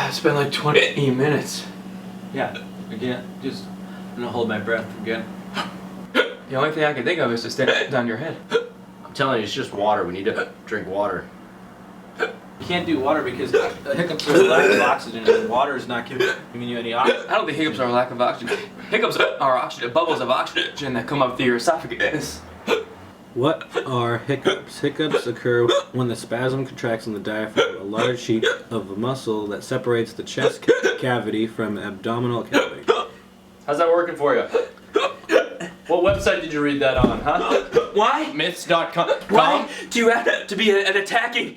It's been like 20 minutes. Yeah, again, just I'm gonna hold my breath again. The only thing I can think of is to stand on your head. I'm telling you, it's just water. We need to drink water. You can't do water because the hiccups are a lack of oxygen and water is not giving you any oxygen. I don't think hiccups are a lack of oxygen. Hiccups are oxygen, bubbles of oxygen that come up through your esophagus. What are hiccups? Hiccups occur when the spasm contracts in the diaphragm, a large sheet of a muscle that separates the chest cavity from abdominal cavity. How's that working for you? What website did you read that on, huh? Why? Myths.com. Why do you have to be an attacking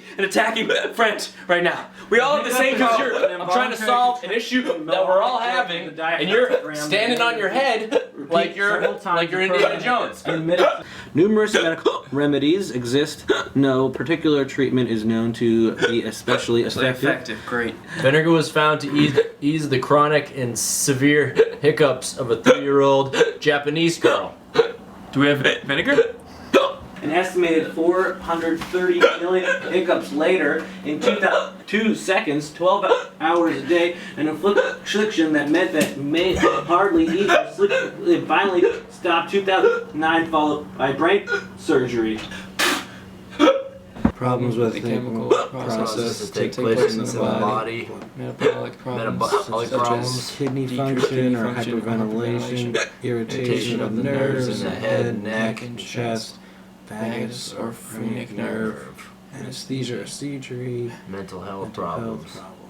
friend right now? We all have the same Because power. I'm trying to solve an issue that we're all having, and you're standing on your head like you're Indiana Jones. Numerous medical remedies exist. No particular treatment is known to be especially effective. Great. Vinegar was found to ease the chronic and severe hiccups of a 3-year-old Japanese girl. Do we have vinegar? An estimated 430 million hiccups later, in 2 seconds, 12 hours a day, an affliction that meant that may hardly even it finally stopped 2009, followed by brain surgery. Problems with the chemical processes that take place in the body. Metabolic problems. Metabolic such problems. as kidney decreased function or function, hyperventilation, irritation of the nerves in the head, neck, and chest, vagus or phrenic nerve, anesthesia or seizure, Mental health problems. problems.